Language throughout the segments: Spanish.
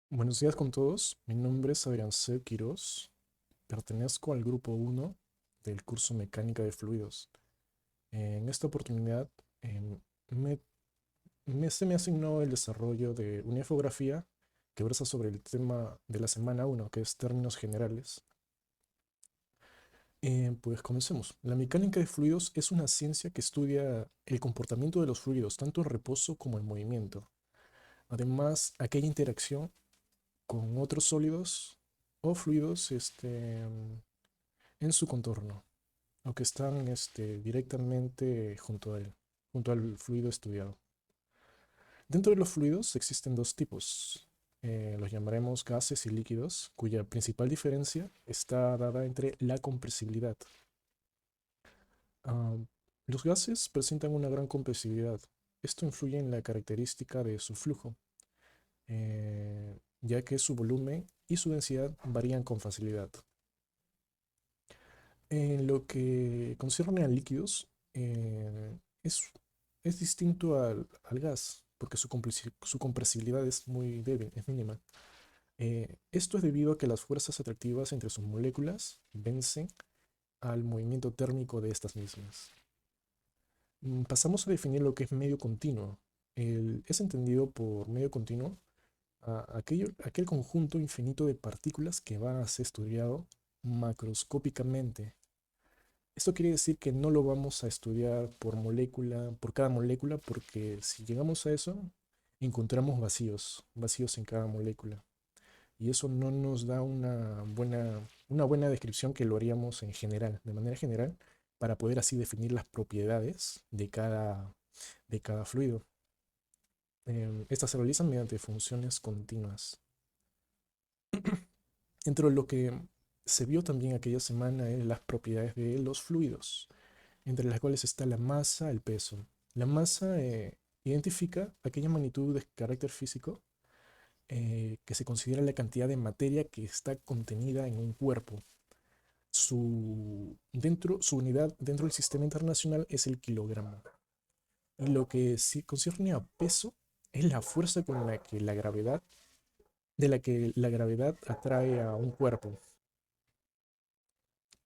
Buenos días con todos, mi nombre es Adrián C. Quiroz, pertenezco al grupo 1 del curso Mecánica de Fluidos. En esta oportunidad me, se me asignó el desarrollo de una infografía que versa sobre el tema de la semana 1, que es términos generales. Pues comencemos. La mecánica de fluidos es una ciencia que estudia el comportamiento de los fluidos, tanto en reposo como en movimiento. Además, aquella interacción con otros sólidos o fluidos en su contorno, o que están directamente junto a él, junto al fluido estudiado. Dentro de los fluidos existen dos tipos. Los llamaremos gases y líquidos, cuya principal diferencia está dada entre la compresibilidad. Ah, los gases presentan una gran compresibilidad. Esto influye en la característica de su flujo, ya que su volumen y su densidad varían con facilidad. En lo que concierne a líquidos, es distinto al gas, porque su compresibilidad es muy débil, es mínima. Esto es debido a que las fuerzas atractivas entre sus moléculas vencen al movimiento térmico de estas mismas. Pasamos a definir lo que es medio continuo. Es entendido por medio continuo aquel conjunto infinito de partículas que va a ser estudiado macroscópicamente. Esto quiere decir que no lo vamos a estudiar por molécula, por cada molécula, porque si llegamos a eso, encontramos vacíos en cada molécula. Y eso no nos da una buena descripción que lo haríamos en general, de manera general, para poder así definir las propiedades de cada fluido. Estas se realizan mediante funciones continuas. Dentro de lo que se vio también aquella semana es las propiedades de los fluidos, entre las cuales está la masa, el peso. La masa identifica aquella magnitud de carácter físico que se considera la cantidad de materia que está contenida en un cuerpo. Su unidad dentro del sistema internacional es el kilogramo. Y lo que sí concierne a peso es la fuerza con la que la gravedad, de la que la gravedad atrae a un cuerpo.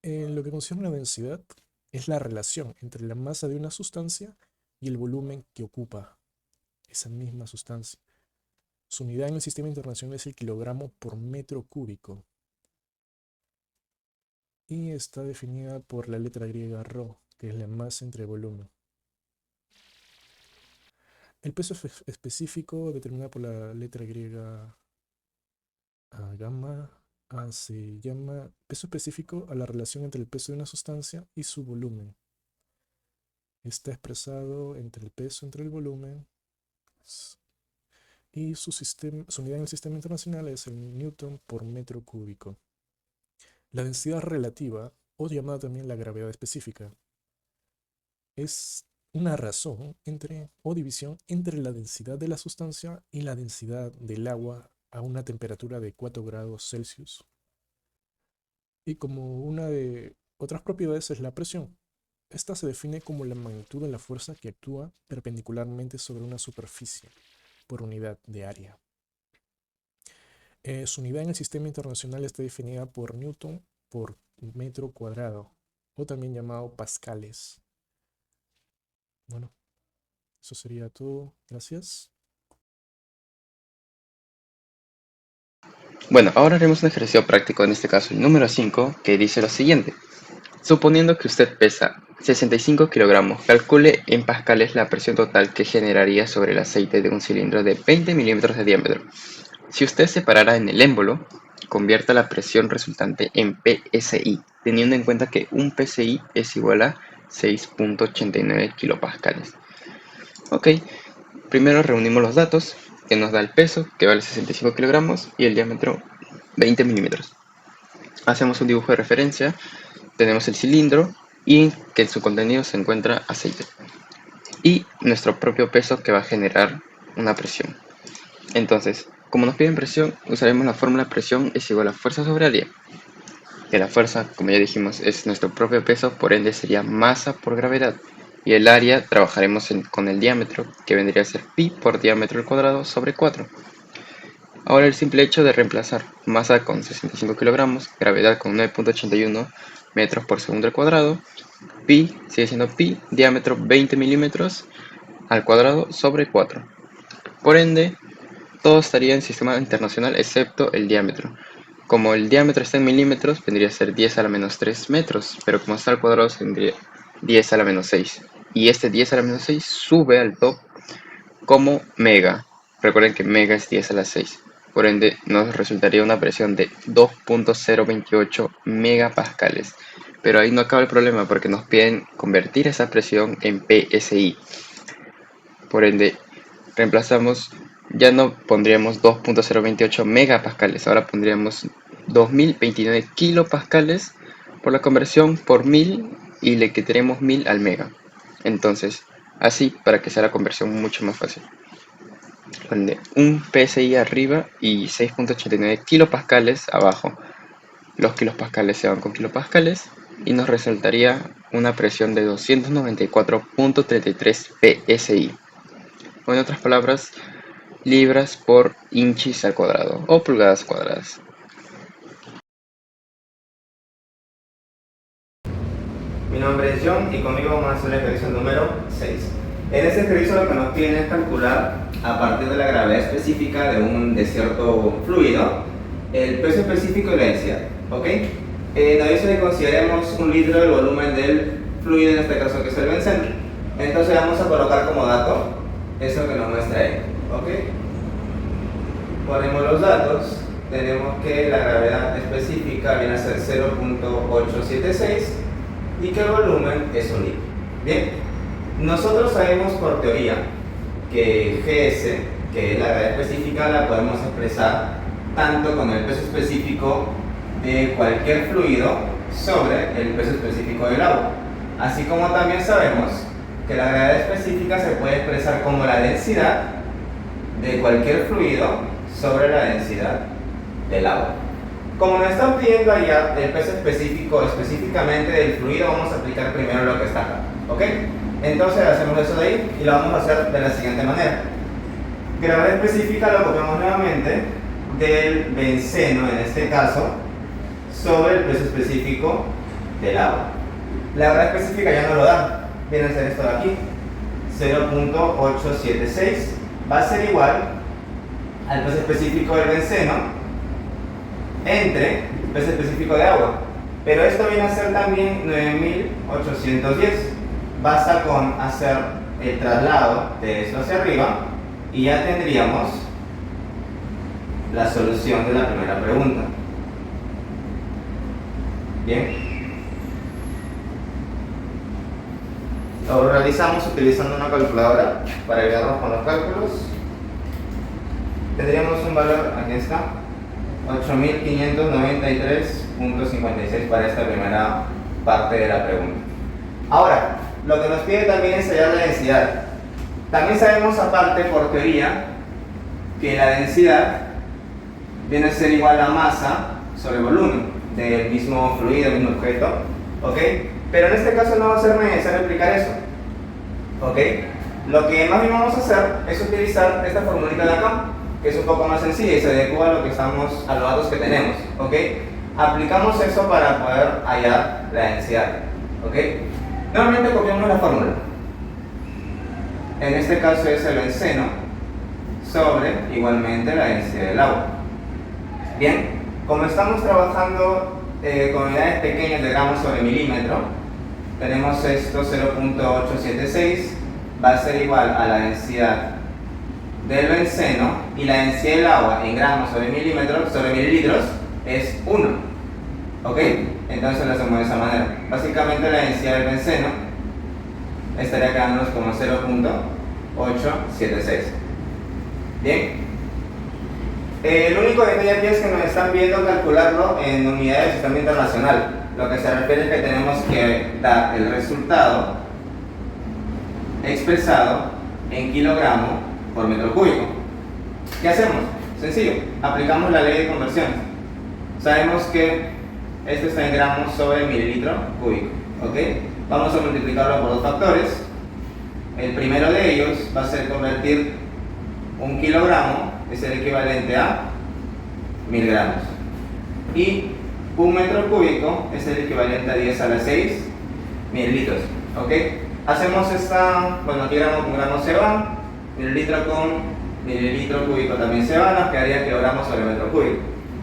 En lo que concierne a densidad, es la relación entre la masa de una sustancia y el volumen que ocupa esa misma sustancia. Su unidad en el sistema internacional es el kilogramo por metro cúbico y está definida por la letra griega ρ, que es la masa entre volumen. El peso específico determinado por la letra griega gamma se llama peso específico a la relación entre el peso de una sustancia y su volumen. Está expresado entre el peso entre el volumen y su unidad en el sistema internacional es el newton por metro cúbico. La densidad relativa, o llamada también la gravedad específica, es una razón o división entre la densidad de la sustancia y la densidad del agua a una temperatura de 4 grados Celsius. Y como una de otras propiedades es la presión. Esta se define como la magnitud de la fuerza que actúa perpendicularmente sobre una superficie por unidad de área. Su unidad en el sistema internacional está definida por Newton por metro cuadrado, o también llamado pascales. Bueno, eso sería todo. Gracias. Bueno, ahora haremos un ejercicio práctico, en este caso el número 5, que dice lo siguiente. Suponiendo que usted pesa 65 kilogramos, calcule en pascales la presión total que generaría sobre el aceite de un cilindro de 20 milímetros de diámetro. Si usted separara en el émbolo, convierta la presión resultante en PSI, teniendo en cuenta que un PSI es igual a 6.89 kilopascales. Ok, primero reunimos los datos, que nos da el peso, que vale 65 kilogramos, y el diámetro 20 milímetros. Hacemos un dibujo de referencia, tenemos el cilindro y que en su contenido se encuentra aceite. Y nuestro propio peso que va a generar una presión. Entonces, como nos piden presión, usaremos la fórmula presión es igual a fuerza sobre área. Que la fuerza, como ya dijimos, es nuestro propio peso, por ende sería masa por gravedad. Y el área trabajaremos con el diámetro, que vendría a ser pi por diámetro al cuadrado sobre 4. Ahora el simple hecho de reemplazar masa con 65 kilogramos, gravedad con 9.81 metros por segundo al cuadrado, pi sigue siendo pi, diámetro 20 milímetros al cuadrado sobre 4. Por ende, todo estaría en sistema internacional excepto el diámetro. Como el diámetro está en milímetros, vendría a ser 10 a la menos 3 metros, pero como está al cuadrado, tendría 10 a la menos 6. Y este 10 a la menos 6 sube al top como mega. Recuerden que mega es 10 a la 6. Por ende, nos resultaría una presión de 2.028 megapascales. Pero ahí no acaba el problema porque nos piden convertir esa presión en PSI. Por ende, reemplazamos, ya no pondríamos 2.028 megapascales, ahora pondríamos 2029 kilopascales por la conversión por 1000 y le quitaríamos 1000 al mega. Entonces, así para que sea la conversión mucho más fácil. Pone un PSI arriba y 6.89 kilopascales abajo. Los kilopascales se van con kilopascales y nos resultaría una presión de 294.33 PSI. O en otras palabras, libras por inchis al cuadrado o pulgadas cuadradas. Mi nombre es John y conmigo vamos a hacer el ejercicio número 6. En este ejercicio lo que nos piden es calcular a partir de la gravedad específica de cierto fluido el peso específico y la densidad. ¿Ok? Nos dice que consideremos un litro del volumen del fluido, en este caso que es el benceno. Entonces vamos a colocar como dato eso que nos muestra ahí. ¿Ok? Ponemos los datos. Tenemos que la gravedad específica viene a ser 0.876 y que el volumen es un litro. Bien, nosotros sabemos por teoría que GS, que es la gravedad específica, la podemos expresar tanto con el peso específico de cualquier fluido sobre el peso específico del agua. Así como también sabemos que la gravedad específica se puede expresar como la densidad de cualquier fluido sobre la densidad del agua. Como nos están pidiendo allá el peso específico específicamente del fluido, vamos a aplicar primero lo que está acá. ¿Ok? Entonces hacemos eso de ahí y lo vamos a hacer de la siguiente manera. Gravedad específica lo copiamos nuevamente del benceno, en este caso, sobre el peso específico del agua. La gravedad específica ya no lo da. Viene a ser esto de aquí. 0.876 va a ser igual al peso específico del benceno entre peso específico de agua, pero esto viene a ser también 9810. Basta con hacer el traslado de esto hacia arriba y ya tendríamos la solución de la primera pregunta. Bien, lo realizamos utilizando una calculadora para ayudarnos con los cálculos. Tendríamos un valor, aquí está, 8593.56 para esta primera parte de la pregunta. Ahora, lo que nos pide también es hallar la densidad. También sabemos aparte por teoría que la densidad viene a ser igual a masa sobre volumen del mismo fluido, del mismo objeto. ¿Ok? Pero en este caso no va a ser necesario aplicar eso. ¿Ok? Lo que más bien vamos a hacer es utilizar esta formulita de acá, que es un poco más sencilla y se adecua a lo que estamos, a los datos que tenemos. ¿Ok? Aplicamos eso para poder hallar la densidad. ¿Ok? Nuevamente copiamos la fórmula. En este caso es el benceno sobre igualmente la densidad del agua. Bien, como estamos trabajando con unidades pequeñas de gramos sobre milímetro, tenemos esto 0.876 va a ser igual a la densidad del benceno y la densidad del agua en gramos sobre milímetros sobre mililitros es 1. ¿Ok? Entonces lo hacemos de esa manera. Básicamente la densidad del benceno estaría quedándonos como 0.876. Bien. El único detalle aquí es que nos están viendo calcularlo en unidades del sistema internacional. Lo que se refiere es que tenemos que dar el resultado expresado en kilogramo por metro cúbico. ¿Qué hacemos? Sencillo, aplicamos la ley de conversión. Sabemos que esto está en gramos sobre mililitro cúbico. ¿Ok? Vamos a multiplicarlo por dos factores. El primero de ellos va a ser convertir un kilogramo, es el equivalente a 1000 gramos. Y un metro cúbico es el equivalente a 10 a la 6 mililitros. ¿Ok? Hacemos esta, bueno, aquí gramo con gramo se va, mililitro con mililitro cúbico también se va, nos quedaría kilogramos sobre metro cúbico.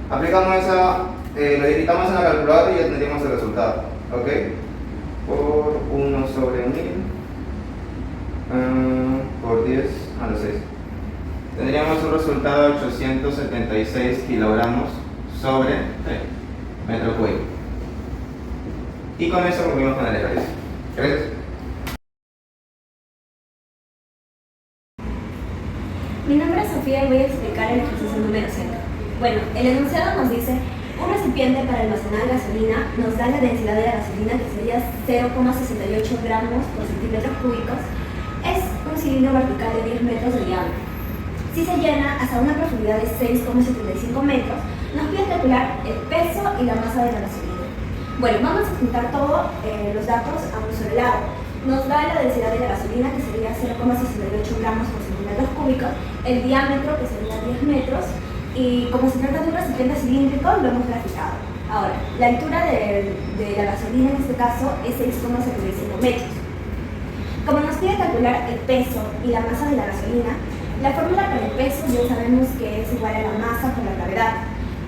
Aplicamos esa, lo digitamos en la calculadora y ya tendríamos el resultado. ¿Ok? Por 1 sobre 1000 por 10 a la 6. Tendríamos un resultado de 876 kilogramos sobre metro cúbico. Y con eso concluimos con el ejercicio. Gracias. Mi nombre es Sofía y voy a explicar el ejercicio número 5. Bueno, el enunciado nos dice: un recipiente para almacenar gasolina nos da la densidad de la gasolina, que sería 0,68 gramos por centímetros cúbicos. Es un cilindro vertical de 10 metros de diámetro. Si se llena hasta una profundidad de 6,75 metros, nos pide calcular el peso y la masa de la gasolina. Bueno, vamos a juntar todos los datos a un solo lado. Nos da la densidad de la gasolina, que sería 0,68 gramos por centímetros cúbicos, el diámetro, que sería 10 metros, y como se trata de un recipiente cilíndrico, lo hemos graficado. Ahora, la altura de la gasolina en este caso es 6,75 metros. Como nos pide calcular el peso y la masa de la gasolina, la fórmula para el peso ya sabemos que es igual a la masa por la gravedad,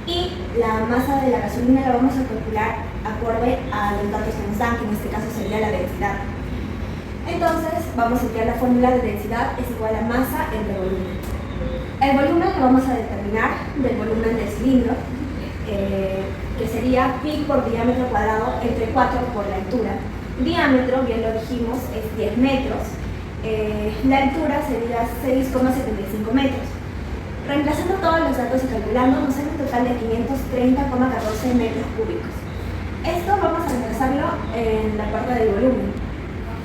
y la masa de la gasolina la vamos a calcular acorde a los datos que nos dan, que en este caso sería la densidad. Entonces vamos a emplear la fórmula de densidad es igual a masa entre volumen. El volumen lo vamos a determinar del volumen del cilindro, que sería pi por diámetro cuadrado entre 4 por la altura. Diámetro, bien lo dijimos, es 10 metros. La altura sería 6,75 metros. Reemplazando todos los datos y calculando, nos sale un total de 530,14 metros cúbicos. Esto vamos a reemplazarlo en la parte del volumen.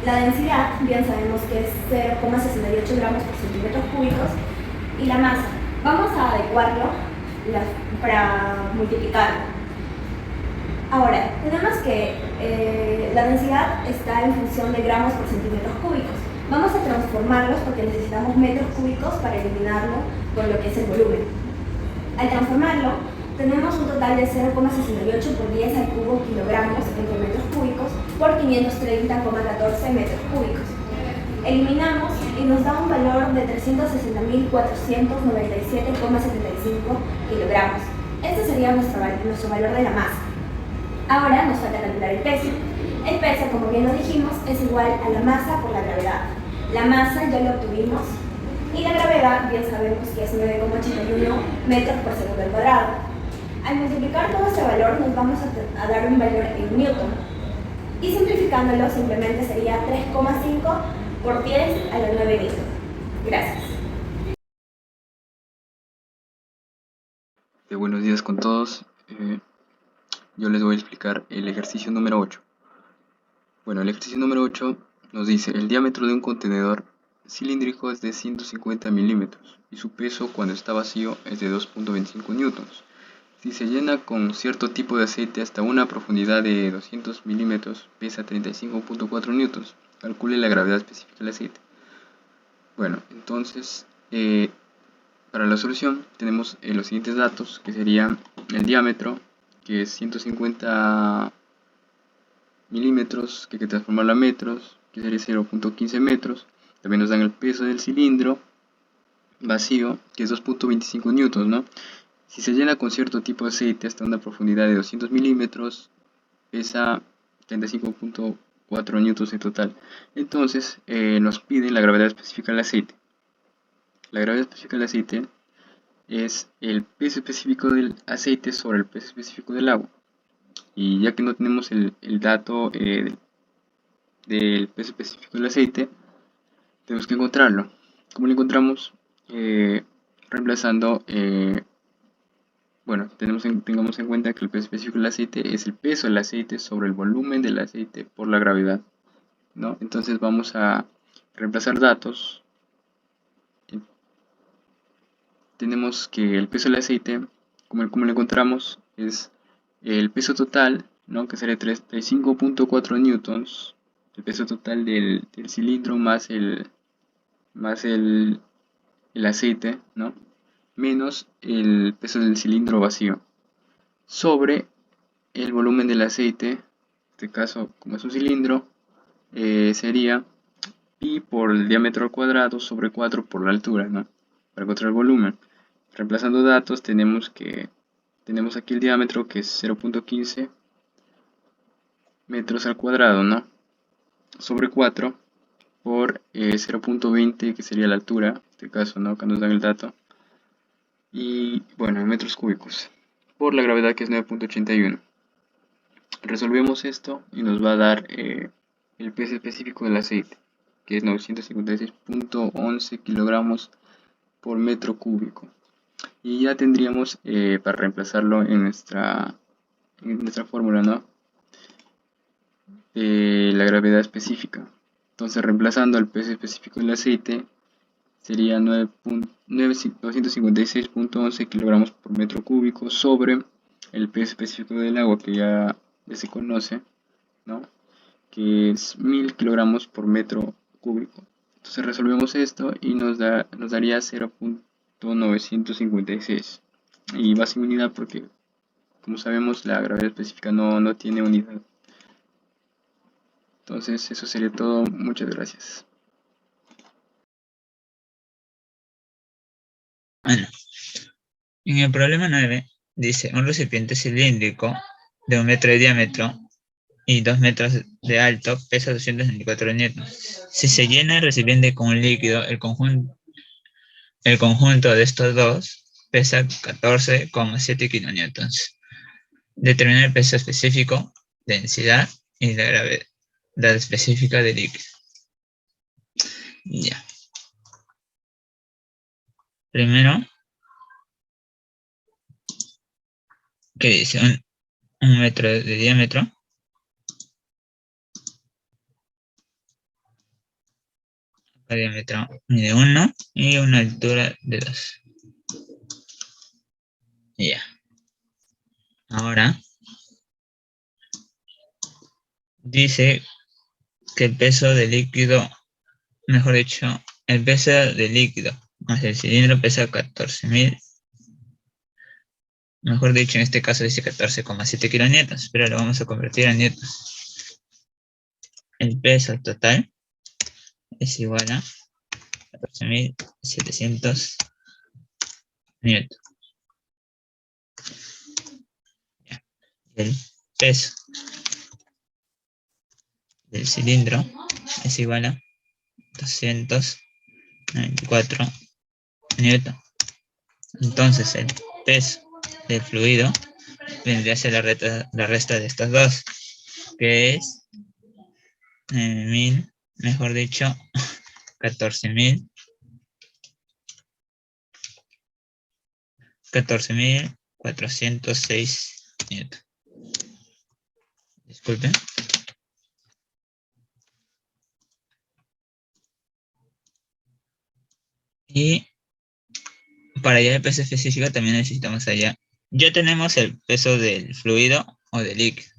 La densidad, bien sabemos que es 0,68 gramos por centímetros cúbicos. Y la masa, vamos a adecuarlo para multiplicarlo. Ahora, tenemos que la densidad está en función de gramos por centímetros cúbicos. Vamos a transformarlos porque necesitamos metros cúbicos para eliminarlo con lo que es el volumen. Al transformarlo, tenemos un total de 0,68 por 10 al cubo kilogramos entre metros cúbicos por 530,14 metros cúbicos. Eliminamos y nos da un valor de 360.497,75 kilogramos. Este sería nuestro valor de la masa. Ahora nos falta calcular el peso. El peso, como bien lo dijimos, es igual a la masa por la gravedad. La masa ya lo obtuvimos y la gravedad, bien sabemos que es 9,81 metros por segundo al cuadrado. Al multiplicar todo este valor nos vamos a dar un valor en newton. Y simplificándolo simplemente sería 3,5 por 10 a la 9 newton. Gracias. Buenos días con todos. Yo les voy a explicar el ejercicio número 8. Bueno, el ejercicio número 8 nos dice: el diámetro de un contenedor cilíndrico es de 150 milímetros y su peso cuando está vacío es de 2.25 newtons. Si se llena con cierto tipo de aceite hasta una profundidad de 200 milímetros, pesa 35.4 newtons. Calcule la gravedad específica del aceite. Bueno, entonces, para la solución tenemos los siguientes datos, que serían el diámetro, que es 150 milímetros, que hay que transformarlo a metros, que sería 0.15 metros. También nos dan el peso del cilindro vacío, que es 2.25 newtons, ¿no? Si se llena con cierto tipo de aceite hasta una profundidad de 200 milímetros, pesa 35.4 newtons en total. Entonces, nos pide la gravedad específica del aceite. La gravedad específica del aceite es el peso específico del aceite sobre el peso específico del agua. Y ya que no tenemos el dato del peso específico del aceite, tenemos que encontrarlo. ¿Cómo lo encontramos? Reemplazando, bueno, tengamos en cuenta que el peso específico del aceite es el peso del aceite sobre el volumen del aceite por la gravedad, ¿no? Entonces vamos a reemplazar datos. Tenemos que el peso del aceite, como lo encontramos, es el peso total, ¿no? Que sería 35.4 newtons, el peso total del cilindro más el aceite, ¿no? menos el peso del cilindro vacío sobre el volumen del aceite. En este caso, como es un cilindro, sería pi por el diámetro al cuadrado sobre 4 por la altura, ¿no? Para encontrar el volumen. Reemplazando datos tenemos aquí el diámetro, que es 0.15 metros al cuadrado, ¿no? Sobre 4 por 0.20, que sería la altura, en este caso, ¿no? Acá nos dan el dato. Y bueno, en metros cúbicos, por la gravedad, que es 9.81. Resolvemos esto y nos va a dar el peso específico del aceite, que es 956.11 kilogramos por metro cúbico. Y ya tendríamos para reemplazarlo en nuestra fórmula, ¿no? La gravedad específica. Entonces, reemplazando el peso específico del aceite, sería 956.11 kilogramos por metro cúbico sobre el peso específico del agua, que ya se conoce, ¿no? Que es 1000 kilogramos por metro cúbico. Entonces resolvemos esto y nos daría 0.956. Y va sin unidad porque, como sabemos, la gravedad específica no tiene unidad. Entonces eso sería todo. Muchas gracias. Bueno, en el problema 9 dice un recipiente cilíndrico de 1 metro de diámetro y 2 metros de alto pesa 224 newtons. Si se llena el recipiente con un líquido, el conjunto de estos dos pesa 14,7 kilonewtons. Determinar el peso específico, densidad y la gravedad específica del líquido. Ya. Primero, ¿qué dice? Un metro de diámetro. El diámetro mide 1 y una altura de 2. Ya. Ahora, dice que el peso del líquido, mejor dicho, el peso del líquido más el cilindro pesa 14.000. Mejor dicho, en este caso dice 14,7 kilonewtons, pero lo vamos a convertir a newtons. El peso total es igual a 14.700 newtons. El peso del cilindro es igual a 294 newtons. Entonces el peso del fluido vendría a ser la resta de estos dos, que es 1000, mejor dicho, 14.406 newtons. Disculpen. Y para hallar el peso específico también necesitamos hallar. Ya tenemos el peso del fluido o del líquido,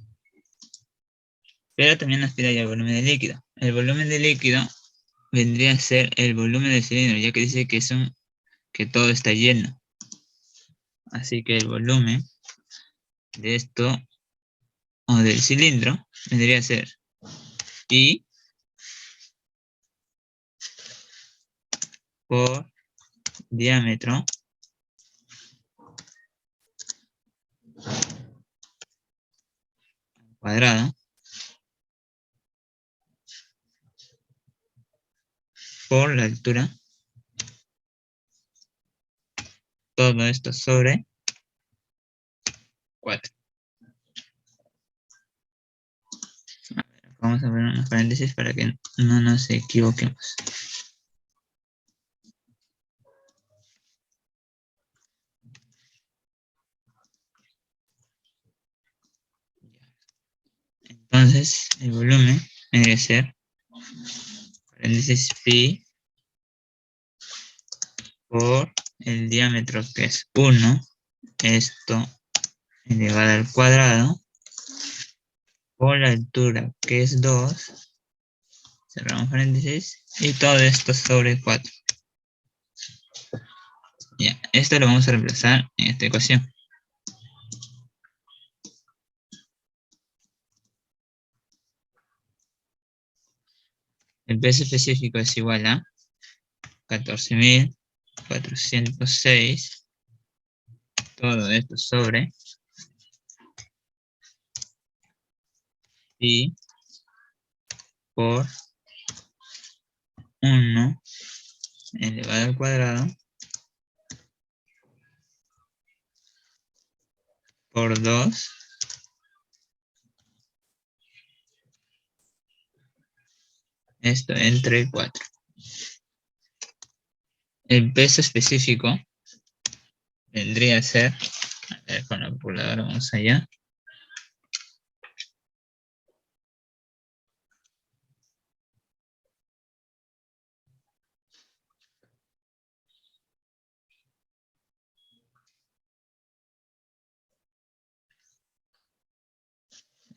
pero también nos pide hallar el volumen del líquido. El volumen del líquido vendría a ser el volumen del cilindro, ya que dice que todo está lleno. Así que el volumen de esto o del cilindro vendría a ser pi por diámetro cuadrado por la altura. Todo esto sobre 4. Vamos a ver unos paréntesis para que no nos equivoquemos. Entonces, el volumen debe ser paréntesis pi por el diámetro, que es 1, esto elevado al cuadrado, por la altura, que es 2, cerramos paréntesis, y todo esto sobre 4. Ya, esto lo vamos a reemplazar en esta ecuación. El peso específico es igual a 14.406, todo esto sobre pi por 1 elevado al cuadrado por 2 esto entre 4. El peso específico vendría a ser, a ver, con la calculadora vamos allá,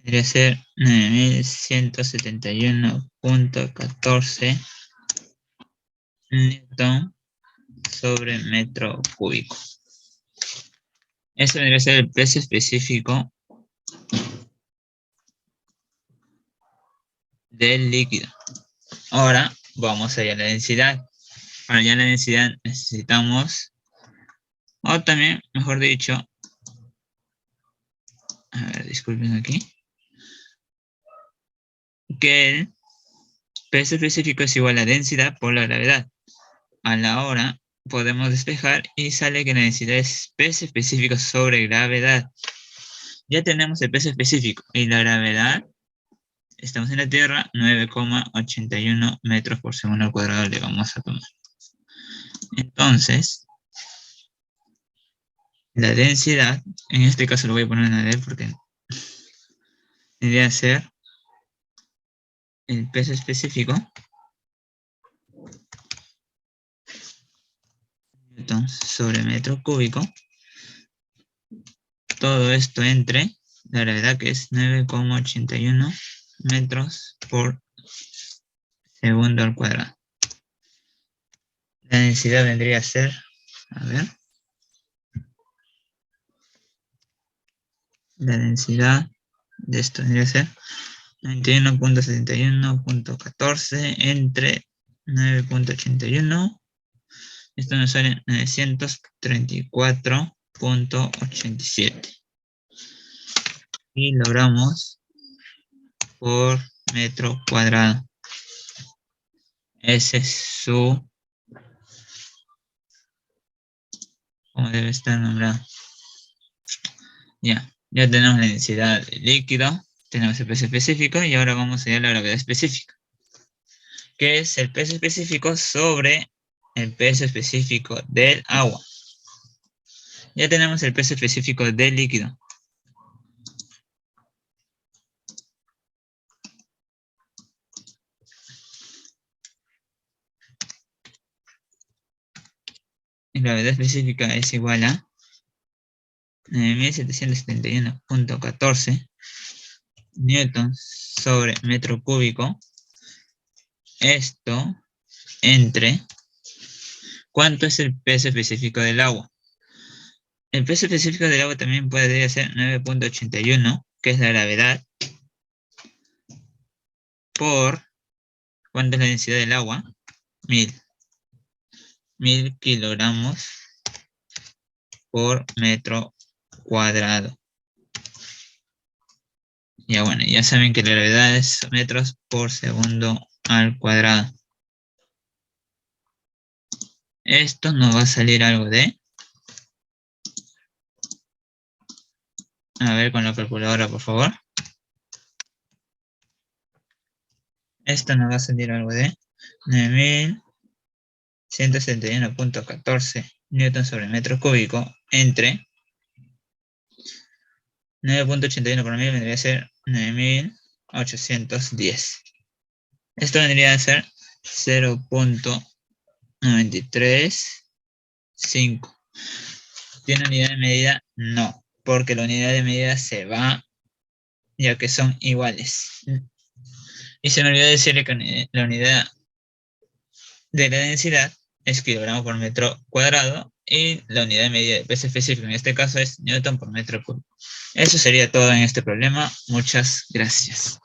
vendría a ser 9.171.14 newton sobre metro cúbico. Este vendría a ser el peso específico del líquido. Ahora vamos allá a la densidad. Para hallar la densidad necesitamos, o también, mejor dicho, a ver, disculpen aquí, que el peso específico es igual a densidad por la gravedad. A la hora podemos despejar y sale que la densidad es peso específico sobre gravedad. Ya tenemos el peso específico y la gravedad, estamos en la Tierra, 9,81 metros por segundo al cuadrado le vamos a tomar. Entonces, la densidad, en este caso lo voy a poner en la D porque debería ser el peso específico newton sobre metro cúbico, todo esto entre la gravedad que es 9,81 metros por segundo al cuadrado. La densidad vendría a ser, a ver, la densidad de esto vendría a ser 91.71.14 entre 9.81. Esto nos sale 934.87. Y logramos por metro cuadrado. Ese es su, como debe estar nombrado. Ya tenemos la densidad del líquido, tenemos el peso específico y ahora vamos a ir a la gravedad específica, que es el peso específico sobre el peso específico del agua. Ya tenemos el peso específico del líquido. La gravedad específica es igual a 9.771.14 newtons sobre metro cúbico. Esto entre, ¿cuánto es el peso específico del agua? El peso específico del agua también podría ser 9.81, que es la gravedad, por, ¿cuánto es la densidad del agua? 1000 kilogramos por metro cuadrado. Ya bueno, ya saben que la gravedad es metros por segundo al cuadrado. Esto nos va a salir algo de, a ver con la calculadora por favor. Esto nos va a salir algo de 9.171.14 newton sobre metro cúbico entre 9.81 por 1000 vendría a ser 9.810. Esto vendría a ser 0.935. ¿Tiene unidad de medida? No, porque la unidad de medida se va, ya que son iguales. Y se me olvidó decirle que la unidad de la densidad es kilogramo por metro cuadrado y la unidad de medida de peso específico en este caso es newton por metro cúbico. Eso sería todo en este problema. Muchas gracias.